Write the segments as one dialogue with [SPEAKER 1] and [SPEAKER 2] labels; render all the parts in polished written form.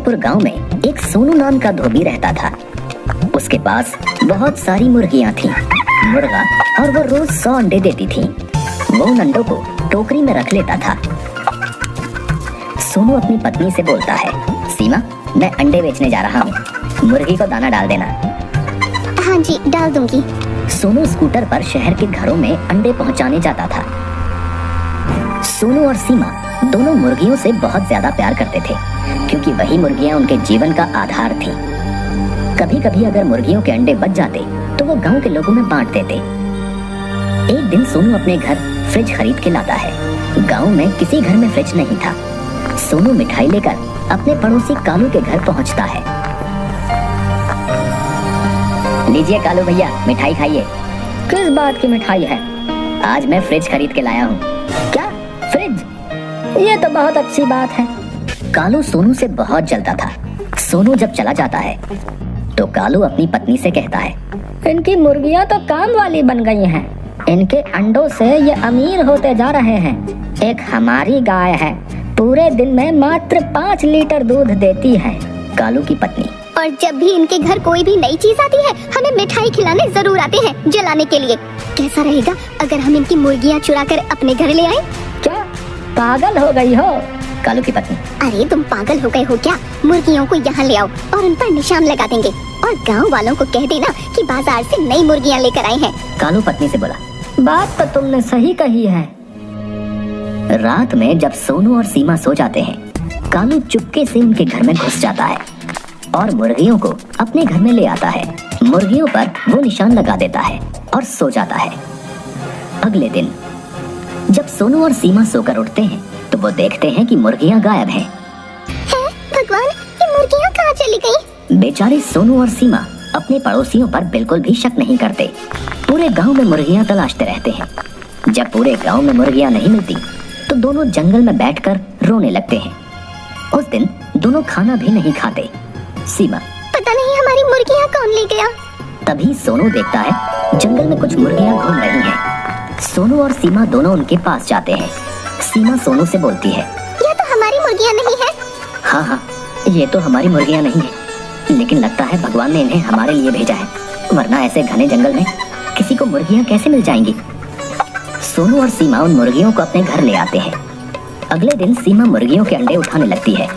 [SPEAKER 1] जयपुर गांव में एक सोनू नाम का धोबी रहता था। उसके पास बहुत सारी मुर्गियां थीं, मुर्गा, और वो रोज 100 अंडे देती थीं। वो उन अंडों को टोकरी में रख लेता था। सोनू अपनी पत्नी से बोलता है, सीमा, मैं अंडे बेचने जा रहा हूँ, मुर्गी को दाना डाल देना।
[SPEAKER 2] हाँ जी, डाल दूंगी।
[SPEAKER 1] सोनू स्कूटर पर शहर के घरों में अंडे पहुंचाने जाता था। सोनू और सीमा दोनों मुर्गियों से बहुत ज्यादा प्यार करते थे, क्योंकि वही मुर्गियां उनके जीवन का आधार थीं। कभी कभी अगर मुर्गियों के अंडे बच जाते तो वो गांव के लोगों में बांट देते। एक दिन सोनू अपने घर फ्रिज खरीद के लाता है। गांव में किसी घर में फ्रिज नहीं था। सोनू मिठाई लेकर अपने पड़ोसी कालू के घर पहुंचता है। लीजिए कालू भैया, मिठाई खाइए। किस बात की मिठाई है? आज मैं फ्रिज खरीद के लाया हूँ। क्या फ्रिज? ये तो बहुत अच्छी बात है। कालू सोनू से बहुत जलता था। सोनू जब चला जाता है तो कालू अपनी पत्नी से कहता है, इनकी मुर्गियां तो काम वाली बन गई हैं। इनके अंडों से ये अमीर होते जा रहे हैं। एक हमारी गाय है, पूरे दिन में मात्र 5 लीटर दूध देती है। कालू की पत्नी,
[SPEAKER 2] और जब भी इनके घर कोई भी नई चीज आती है, हमें मिठाई खिलाने जरूर आते हैं, जलाने के लिए। कैसा रहेगा अगर हम इनकी मुर्गियां चुरा कर अपने घर ले आए?
[SPEAKER 1] क्या पागल हो गई हो? कालू की पत्नी,
[SPEAKER 2] अरे तुम पागल हो गए हो क्या? मुर्गियों को यहाँ ले आओ और उन पर निशान लगा देंगे, और गांव वालों को कह देना कि बाजार से नई मुर्गियां लेकर आए हैं।
[SPEAKER 1] कालू पत्नी से बोला, बात तो तुमने सही कही है। रात में जब सोनू और सीमा सो जाते हैं, कालू चुपके से उनके घर में घुस जाता है और मुर्गियों को अपने घर में ले आता है। मुर्गियों पर वो निशान लगा देता है और सो जाता है। अगले दिन जब सोनू और सीमा सोकर उठते हैं तो वो देखते हैं कि मुर्गियां गायब हैं।
[SPEAKER 2] भगवान, ये मुर्गियां कहाँ चली गई?
[SPEAKER 1] बेचारे सोनू और सीमा अपने पड़ोसियों पर बिल्कुल भी शक नहीं करते। पूरे गांव में मुर्गियां तलाशते रहते हैं। जब पूरे गांव में मुर्गियां नहीं मिलती तो दोनों जंगल में बैठकर रोने लगते हैं। उस दिन दोनों खाना भी नहीं खाते। सीमा,
[SPEAKER 2] पता नहीं हमारी मुर्गियां कौन ले गया।
[SPEAKER 1] तभी सोनू देखता है जंगल में कुछ मुर्गियां घूम रही हैं। सोनू और सीमा दोनों उनके पास जाते हैं। सीमा सोनू से बोलती है,
[SPEAKER 2] ये तो हमारी मुर्गियां नहीं है।
[SPEAKER 1] हाँ, ये तो हमारी मुर्गियां नहीं है, लेकिन लगता है भगवान ने इन्हें हमारे लिए भेजा है, वरना ऐसे घने जंगल में किसी को मुर्गियां कैसे मिल जाएंगी। सोनू और सीमा उन मुर्गियों को अपने घर ले आते हैं। अगले दिन सीमा मुर्गियों के अंडे उठाने लगती है।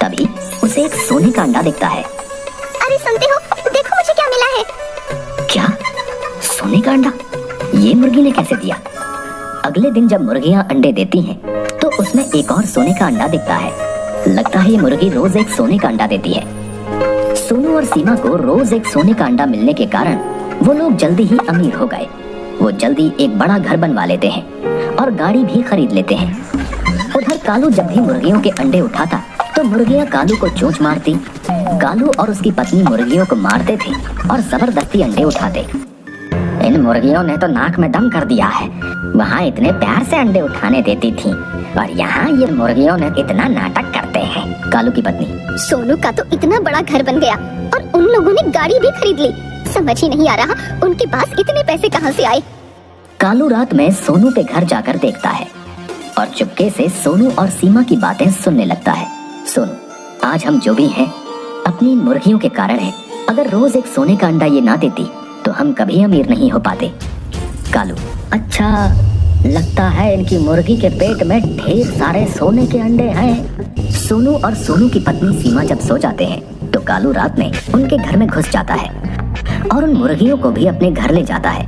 [SPEAKER 1] तभी उसे एक सोने का अंडा दिखता है।
[SPEAKER 2] अरे सुनते हो, देखो मुझे क्या मिला है।
[SPEAKER 1] क्या? सोने का अंडा? ये मुर्गी ने कैसे दिया? अगले दिन जब मुर्गियां अंडे देती हैं तो उसमें एक और सोने का अंडा दिखता है। लगता है ये मुर्गी रोज एक सोने का अंडा देती है। सोनू और सीमा को रोज एक सोने का अंडा मिलने के कारण वो लोग जल्दी ही अमीर हो गए। वो जल्दी एक बड़ा घर बनवा लेते हैं और गाड़ी भी खरीद लेते हैं। उधर कालू जब भी मुर्गियों के अंडे उठाता तो मुर्गियां कालू को चोंच मारती। कालू और उसकी पत्नी मुर्गियों को मारते थे और जबरदस्ती अंडे उठाते। इन मुर्गियों ने तो नाक में दम कर दिया है। वहाँ इतने प्यार से अंडे उठाने देती थी और यहाँ ये मुर्गियों ने इतना नाटक करते हैं। कालू की पत्नी,
[SPEAKER 2] सोनू का तो इतना बड़ा घर बन गया और उन लोगों ने गाड़ी भी खरीद ली। समझ ही नहीं आ रहा उनके पास इतने पैसे कहाँ से आए।
[SPEAKER 1] कालू रात में सोनू के घर जाकर देखता है और चुपके से सोनू और सीमा की बातें सुनने लगता है। सोनू, आज हम जो भी हैं अपनी मुर्गियों के कारण हैं। अगर रोज एक सोने का अंडा ये ना देती तो हम कभी अमीर नहीं हो पाते। कालू, अच्छा, लगता है इनकी मुर्गी के पेट में ढेर सारे सोने के अंडे हैं। सोनू और सोनू की पत्नी सीमा जब सो जाते हैं तो कालू रात में उनके घर में घुस जाता है और उन मुर्गियों को भी अपने घर ले जाता है।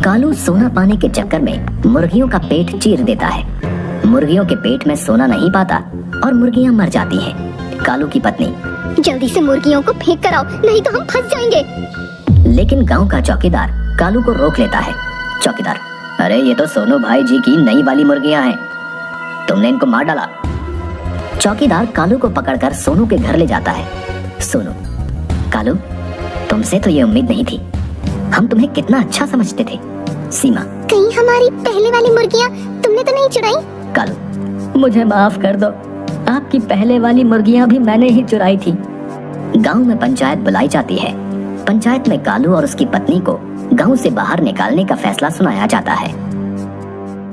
[SPEAKER 1] कालू सोना पाने के चक्कर में मुर्गियों का पेट चीर देता है। मुर्गियों के पेट में सोना नहीं पाता और मुर्गियां मर जाती हैं। कालू की पत्नी,
[SPEAKER 2] जल्दी से मुर्गियों को फेंक कर आओ, नहीं तो हम फंस जाएंगे।
[SPEAKER 1] लेकिन गांव का चौकीदार कालू को रोक लेता है। चौकीदार, अरे ये तो सोनू भाई जी की नई वाली मुर्गियां हैं, तुमने इनको मार डाला। चौकीदार कालू को पकड़कर सोनू के घर ले जाता है। सोनू, कालू, तुमसे तो ये उम्मीद नहीं थी, हम तुम्हें कितना अच्छा समझते थे। सीमा,
[SPEAKER 2] कहीं हमारी पहले वाली मुर्गियां तुमने तो नहीं चुराई?
[SPEAKER 1] कालू, मुझे माफ कर दो, आपकी पहले वाली मुर्गियां भी मैंने ही चुराई थी। गांव में पंचायत बुलाई जाती है। पंचायत में कालू और उसकी पत्नी को गांव से बाहर निकालने का फैसला सुनाया जाता है।